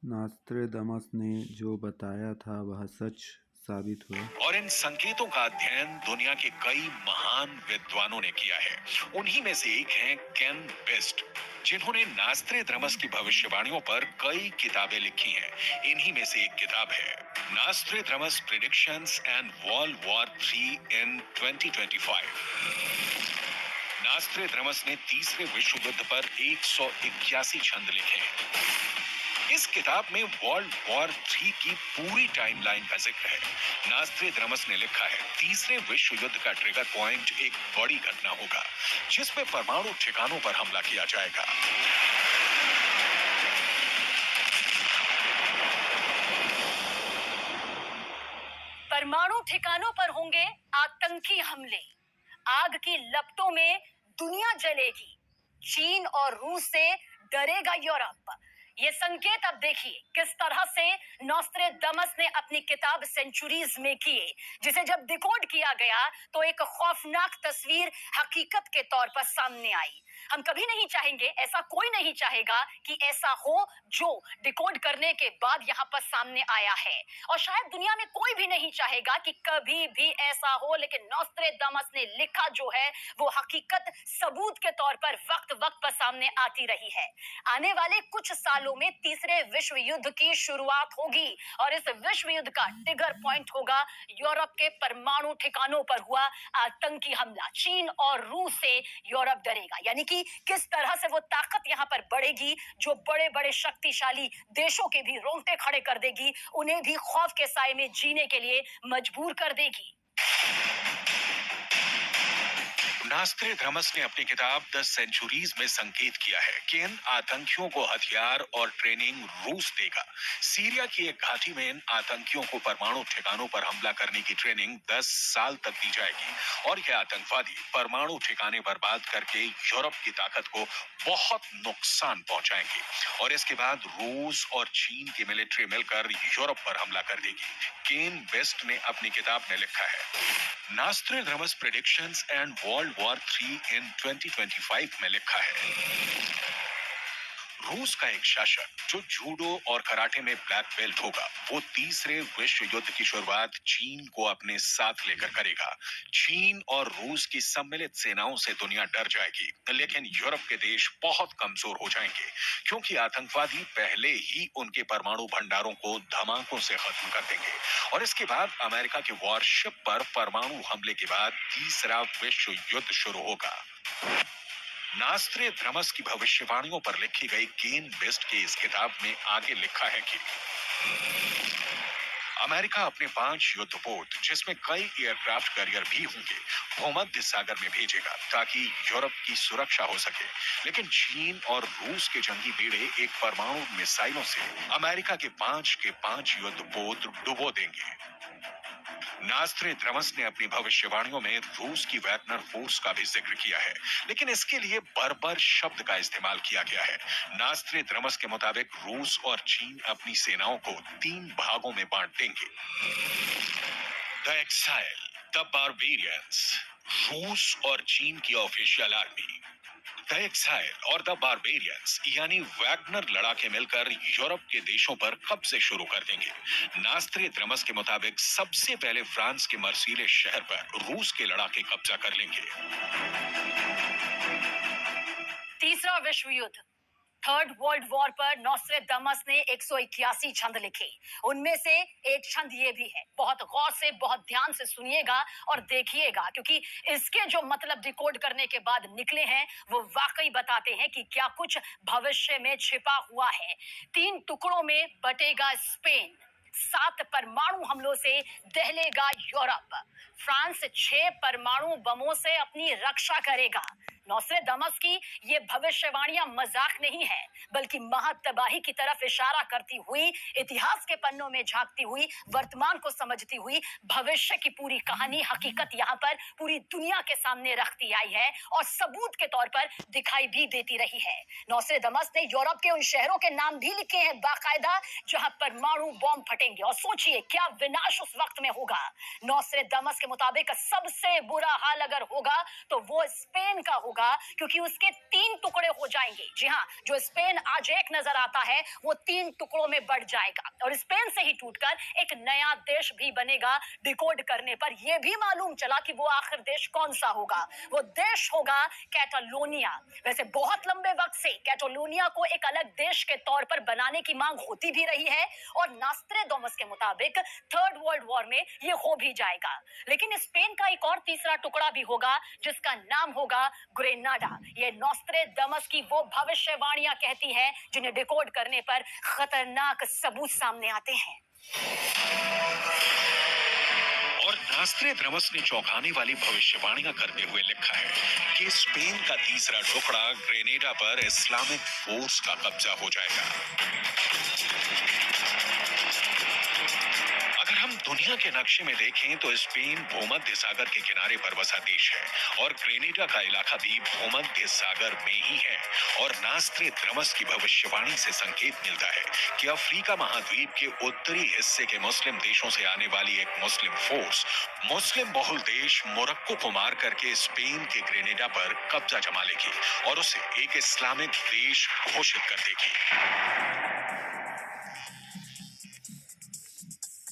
Nostradamus ने जो बताया था वह सच साबित हुआ। और इन संकेतों का अध्ययन दुनिया के कई महान विद्वानों ने किया है। उन्हीं में से एक हैं केन बेस्ट, जिन्होंने नास्त्रेदमस की भविष्यवाणियों पर कई किताबें लिखी हैं। इन्हीं में से एक किताब है Nostradamus predictions and world war 3 in 2025। Nostradamus ने तीसरे विश्व युद्ध पर 181 छंद लिखे हैं। इस किताब में वर्ल्ड वॉर 3 की पूरी टाइमलाइन का जिक्र है। नास्त्रेदमस ने लिखा है, तीसरे विश्व युद्ध का ट्रिगर पॉइंट एक बड़ी घटना होगा, जिसमें परमाणु ठिकानों पर हमला किया जाएगा। परमाणु ठिकानों पर होंगे आतंकी हमले, आग की लपटों में दुनिया जलेगी, चीन और रूस से डरेगा यूरोप। ये संकेत अब देखिए किस तरह से नॉस्ट्रेडमस ने अपनी किताब सेंचुरीज में किए, जिसे जब डिकोड किया गया तो एक खौफनाक तस्वीर हकीकत के तौर पर सामने आई। हम कभी नहीं चाहेंगे, ऐसा कोई नहीं चाहेगा कि ऐसा हो जो डिकोड करने के बाद यहाँ पर सामने आया है, और शायद दुनिया में कोई भी नहीं चाहेगा कि कभी भी ऐसा हो, लेकिन नॉस्ट्रेडमस ने लिखा जो है वो हकीकत सबूत के तौर पर वक्त वक्त पर सामने आती रही है। आने वाले कुछ सालों में तीसरे विश्व युद्ध की शुरुआत होगी और इस विश्व युद्ध का ट्रिगर पॉइंट होगा यूरोप के परमाणु ठिकानों पर हुआ आतंकी हमला। चीन और रूस से यूरोप डरेगा, यानी कि किस तरह से वो ताकत यहां पर बढ़ेगी जो बड़े बड़े शक्तिशाली देशों के भी रोंगटे खड़े कर देगी, उन्हें भी खौफ के साए में जीने के लिए मजबूर कर देगी। नास्त्रेदमस ने अपनी किताब द सेंचुरीज में संकेत किया है कि इन आतंकियों को हथियार और ट्रेनिंग रूस देगा। सीरिया की एक घाटी में इन आतंकियों को परमाणु ठिकानों पर हमला करने की ट्रेनिंग 10 साल तक दी जाएगी और यह आतंकवादी परमाणु ठिकाने बर्बाद करके यूरोप की ताकत को बहुत नुकसान पहुंचाएंगे और इसके बाद रूस और चीन की मिलिट्री मिलकर यूरोप पर हमला कर देगी। केन बेस्ट ने अपनी किताब में लिखा है, नास्ट्रेडमस प्रेडिक्शंस एंड वर्ल्ड वॉर 3 इन 2025 में लिखा है, रूस का एक शासक जो जूडो और कराटे में ब्लैक बेल्ट होगा, वो तीसरे विश्व युद्ध की शुरुआत चीन को अपने साथ लेकर करेगा। चीन और रूस की सम्मिलित सेनाओं से दुनिया डर जाएगी, लेकिन यूरोप के देश बहुत कमजोर हो जाएंगे क्योंकि आतंकवादी पहले ही उनके परमाणु भंडारों को धमाकों से खत्म कर देंगे और इसके बाद अमेरिका के वॉरशिप पर परमाणु हमले के बाद तीसरा विश्व युद्ध शुरू होगा। नास्त्रेदमस की भविष्यवाणियों पर लिखी गई केन बेस्ट की इस किताब में आगे लिखा है कि अमेरिका अपने 5 युद्धपोत, जिसमें कई एयरक्राफ्ट कैरियर भी होंगे, भूमध्य सागर में भेजेगा ताकि यूरोप की सुरक्षा हो सके। लेकिन चीन और रूस के जंगी बेड़े एक परमाणु मिसाइलों से अमेरिका के 5 युद्धपोत डुबो देंगे। नास्त्रेदमस ने अपनी भविष्यवाणियों में रूस की वैगनर फोर्स का भी जिक्र किया है, लेकिन इसके लिए बर्बर शब्द का इस्तेमाल किया गया है। नास्त्रेदमस के मुताबिक रूस और चीन अपनी सेनाओं को 3 भागों में बांट देंगे। द एक्साइल, द बारबेरियंस, रूस और चीन की ऑफिशियल आर्मी। द एक्साइल और द बारबेरियंस यानी वैगनर लड़ाके मिलकर यूरोप के देशों पर कब्जे शुरू कर देंगे। नास्त्रेदमस के मुताबिक सबसे पहले फ्रांस के मर्सीले शहर पर रूस के लड़ाके कब्जा कर लेंगे। तीसरा विश्व युद्ध, थर्ड वर्ल्ड वॉर पर नॉस्ट्रेडमस ने 181 छंद लिखे। उनमें से एक छंद ये भी है, बहुत गौर से बहुत ध्यान से सुनिएगा और देखिएगा, क्योंकि इसके जो मतलब डिकोड करने के बाद निकले हैं वो वाकई बताते हैं कि क्या कुछ भविष्य में छिपा हुआ है। 3 टुकड़ों में बटेगा स्पेन, 7 परमाणु हमलों से दहलेगा यूरोप, फ्रांस 6 परमाणु बमों से अपनी रक्षा करेगा। नॉस्ट्रेडमस की ये भविष्यवाणियां मजाक नहीं है, बल्कि महातबाही की तरफ इशारा करती हुई, इतिहास के पन्नों में झांकती हुई, वर्तमान को समझती हुई भविष्य की पूरी कहानी, हकीकत यहाँ पर पूरी दुनिया के सामने रखती आई है और सबूत के तौर पर दिखाई भी देती रही है। नॉस्ट्रेडमस ने यूरोप के उन शहरों के नाम भी लिखे हैं बाकायदा जहां परमाणु बॉम्ब फटेंगे, और सोचिए क्या विनाश उस वक्त में होगा। नॉस्ट्रेडमस के मुताबिक सबसे बुरा हाल अगर होगा तो वो स्पेन का होगा, होगा, क्योंकि उसके 3 टुकड़े हो जाएंगे। जी हाँ, जो स्पेन आज एक नजर आता है वो 3 टुकड़ों में बढ़ जाएगा और स्पेन से ही टूटकर एक नया देश भी बनेगा। डिकोड करने पर यह भी मालूम चला कि वो आखिर देश कौन सा होगा। वो देश होगा कैटालोनिया। वैसे बहुत लंबे वक्त से कैटालोनिया को एक अलग देश के तौर पर बनाने की मांग होती भी रही है और नास्त्रेदामस के मुताबिक थर्ड वर्ल्ड वॉर में ये हो भी जाएगा। लेकिन स्पेन का एक और तीसरा टुकड़ा भी होगा जिसका नाम होगा ग्रेनाडा। ये नास्त्रेदामस की वो भविष्यवाणियां कहती है जिन्हें डिकोड करने पर खतरनाक सबूत सामने आते हैं। और नास्त्रेदामस ने चौंकाने वाली भविष्यवाणियां करते हुए लिखा है कि स्पेन का तीसरा टुकड़ा ग्रेनेडा पर इस्लामिक फोर्स का कब्जा हो जाएगा। अगर हम दुनिया के नक्शे में देखें तो स्पेन भूमध्य सागर के किनारे पर बसा देश है और ग्रेनेडा का इलाका भी भूमध्य सागर में ही है। और नास्त्रेदामस की भविष्यवाणी से संकेत मिलता है कि अफ्रीका महाद्वीप के उत्तरी हिस्से के मुस्लिम देशों से आने वाली एक मुस्लिम फोर्स मुस्लिम बहुल देश मोरक्को को मार करके स्पेन के ग्रेनेडा पर कब्जा जमा लेगी और उसे एक इस्लामिक देश घोषित कर देगी।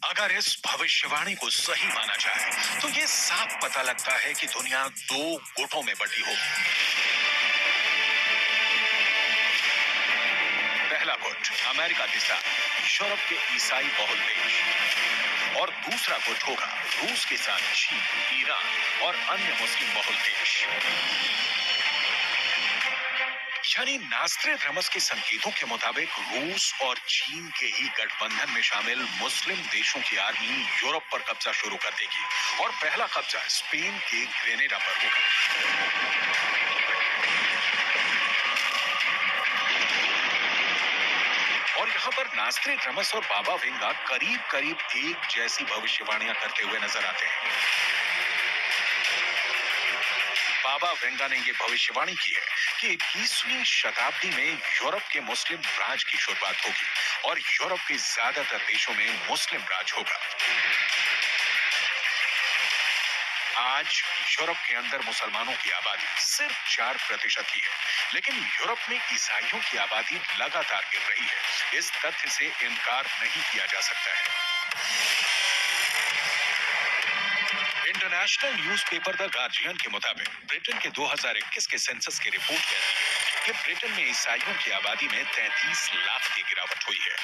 अगर इस भविष्यवाणी को सही माना जाए तो ये साफ पता लगता है कि दुनिया 2 गुटों में बटी होगी। पहला गुट अमेरिका के साथ यूरोप के ईसाई बहुल देश और दूसरा गुट होगा रूस के साथ चीन, ईरान और अन्य मुस्लिम बहुल देश। यानी नास्त्रेदामस के संकेतों के मुताबिक रूस और चीन के ही गठबंधन में शामिल मुस्लिम देशों की आर्मी यूरोप पर कब्जा शुरू कर देगी और पहला कब्जा स्पेन के ग्रेनेडा पर होगा। और यहाँ पर नास्त्रेदामस और बाबा वेंगा करीब करीब एक जैसी भविष्यवाणियां करते हुए नजर आते हैं। बाबा वेंगा ने यह भविष्यवाणी की है कि 21वीं शताब्दी में यूरोप के मुस्लिम राज की शुरुआत होगी और यूरोप के ज्यादातर देशों में मुस्लिम राज होगा। आज यूरोप के अंदर मुसलमानों की आबादी सिर्फ 4% ही है, लेकिन यूरोप में ईसाइयों की आबादी लगातार गिर रही है। इस तथ्य से इनकार नहीं किया जा सकता है। इंटरनेशनल न्यूज़पेपर द गार्जियन के मुताबिक ब्रिटेन के 2021 के सेंसस की रिपोर्ट कहती है कि ब्रिटेन में ईसाइयों की आबादी में 33 लाख की गिरावट हुई है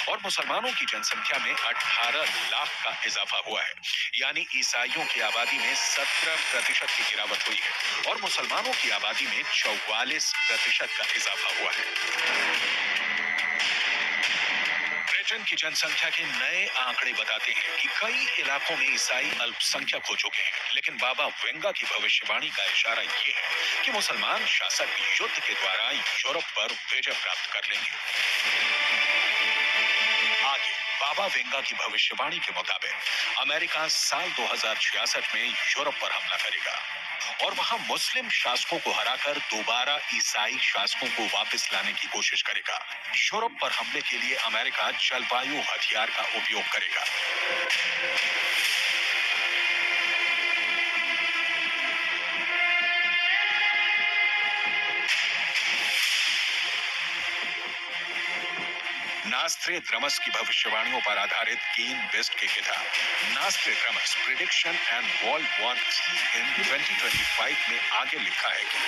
और मुसलमानों की जनसंख्या में 18 लाख का इजाफा हुआ है। यानी ईसाइयों की आबादी में 17% की गिरावट हुई है और मुसलमानों की आबादी में 44% का इजाफा हुआ है। ब्रिटेन की जनसंख्या के नए आंकड़े बताते हैं कि कई इलाकों में ईसाई अल्पसंख्यक हो चुके हैं, लेकिन बाबा वेंगा की भविष्यवाणी का इशारा ये है कि मुसलमान शासक युद्ध के द्वारा यूरोप पर विजय प्राप्त कर लेंगे। आगे बाबा वेंगा की भविष्यवाणी के मुताबिक अमेरिका साल 2066 में यूरोप पर हमला करेगा और वहां मुस्लिम शासकों को हराकर दोबारा ईसाई शासकों को वापस लाने की कोशिश करेगा। यूरोप पर हमले के लिए अमेरिका जलवायु हथियार का उपयोग करेगा। नास्त्रेदामस की भविष्यवाणियों पर आधारित केन वेस्ट की किताब Nostradamus prediction and world war III in 2025 में आगे लिखा है कि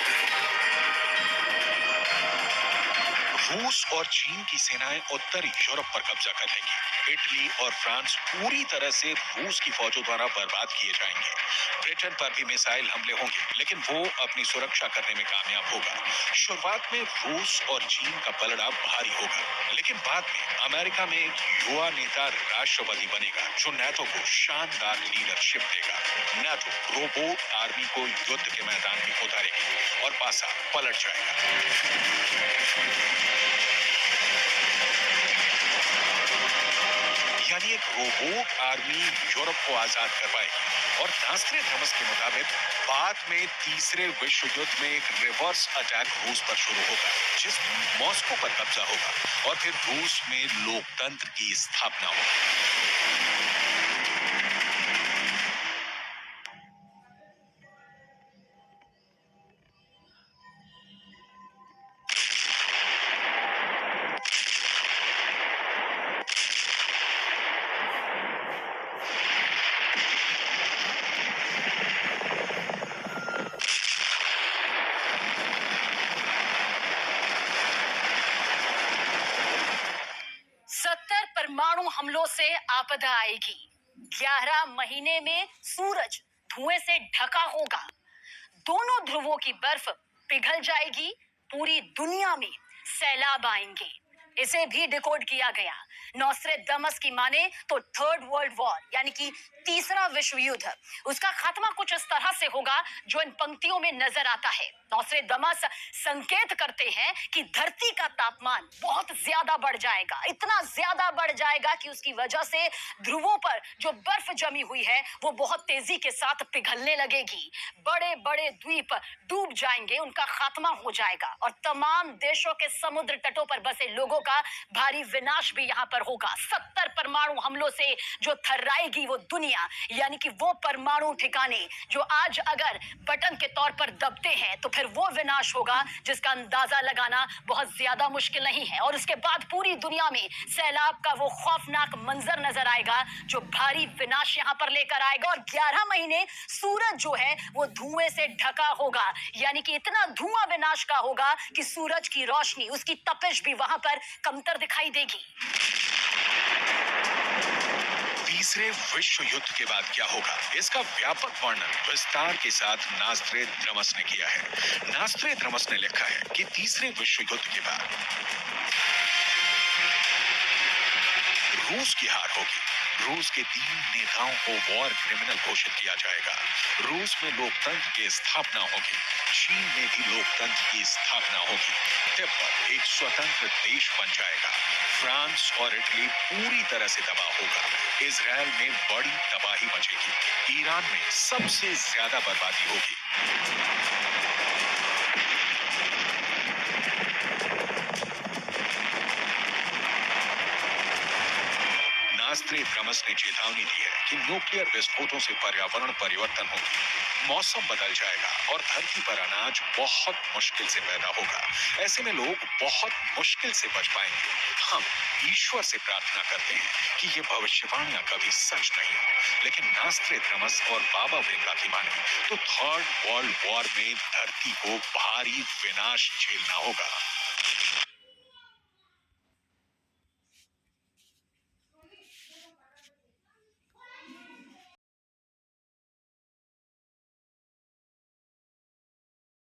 रूस और चीन की सेनाएं उत्तरी यूरोप पर कब्जा कर लेंगी। इटली और फ्रांस पूरी तरह से रूस की फौजों द्वारा बर्बाद किए जाएंगे। ब्रिटेन पर भी मिसाइल हमले होंगे, लेकिन वो अपनी सुरक्षा करने में कामयाब होगा। शुरुआत में रूस और चीन का पलड़ा भारी होगा, लेकिन बाद में अमेरिका में एक युवा नेता राष्ट्रपति बनेगा जो नाटो को शानदार लीडरशिप देगा। नाटो रोबोट आर्मी को युद्ध के मैदान में उतारेगी और पासा पलट जाएगा। यानी एक रोबोट आर्मी यूरोप को आजाद करवाएगी और नास्ट्रेडामस के मुताबिक बाद में तीसरे विश्व युद्ध में एक रिवर्स अटैक रूस पर शुरू होगा, जिसमें मॉस्को पर कब्जा होगा और फिर रूस में लोकतंत्र की स्थापना होगी। परमाणु हमलों से आपदा आएगी। 11 महीने में सूरज धुएं से ढका होगा। दोनों ध्रुवों की बर्फ पिघल जाएगी। पूरी दुनिया में सैलाब आएंगे। इसे भी डिकोड किया गया। नॉस्ट्रेडमस की माने तो थर्ड वर्ल्ड वॉर यानी कि तीसरा विश्व युद्ध, उसका खात्मा कुछ इस तरह से होगा जो इन पंक्तियों में नजर आता है। नॉस्ट्रेडमस संकेत करते हैं कि धरती का तापमान बहुत ज्यादा बढ़ जाएगा, इतना ज्यादा बढ़ जाएगा कि उसकी वजह से ध्रुवों पर जो बर्फ जमी हुई है वो बहुत तेजी के साथ पिघलने लगेगी। बड़े बड़े द्वीप डूब जाएंगे, उनका खात्मा हो जाएगा और तमाम देशों के समुद्र तटों पर बसे लोगों का भारी विनाश भी यहाँ पर होगा। 70 परमाणु हमलों से जो थर्राएगी वो दुनिया, यानी कि वो परमाणु ठिकाने जो आज अगर बटन के तौर पर दबते हैं तो फिर वो विनाश होगा जिसका अंदाजा लगाना बहुत ज्यादा मुश्किल नहीं है। और उसके बाद पूरी दुनिया में सैलाब का वो खौफनाक मंजर नजर आएगा जो भारी विनाश यहाँ पर लेकर आएगा। और 11 महीने सूरज जो है वो धुएं से ढका होगा, यानी कि इतना धुआं विनाश का होगा कि सूरज की रोशनी, उसकी तपिश भी वहां पर कमतर दिखाई देगी। तीसरे विश्व युद्ध के बाद क्या होगा, इसका व्यापक वर्णन विस्तार के साथ नास्ट्रेडमस ने किया है। नास्ट्रेडमस ने लिखा है कि तीसरे विश्व युद्ध के बाद रूस की हार होगी। रूस के 3 नेताओं को वॉर क्रिमिनल घोषित किया जाएगा। रूस में लोकतंत्र की स्थापना होगी। चीन में भी लोकतंत्र की स्थापना होगी। तिब्बत एक स्वतंत्र देश बन जाएगा। फ्रांस और इटली पूरी तरह से तबाह होगा। इजराइल में बड़ी तबाही मचेगी। ईरान में सबसे ज्यादा बर्बादी होगी। नास्ट्रेडमस ने चेतावनी दी है कि न्यूक्लियर विस्फोटों से पर्यावरण परिवर्तन होगी, मौसम बदल जाएगा और धरती पर अनाज बहुत मुश्किल से पैदा होगा। ऐसे में लोग बहुत मुश्किल से बच पाएंगे। हम ईश्वर से प्रार्थना करते हैं कि ये भविष्यवाणियां कभी सच नहीं हो। लेकिन नास्ट्रेडमस और बाबा वेंगा की माने तो थर्ड वर्ल्ड वॉर में धरती को भारी विनाश झेलना होगा।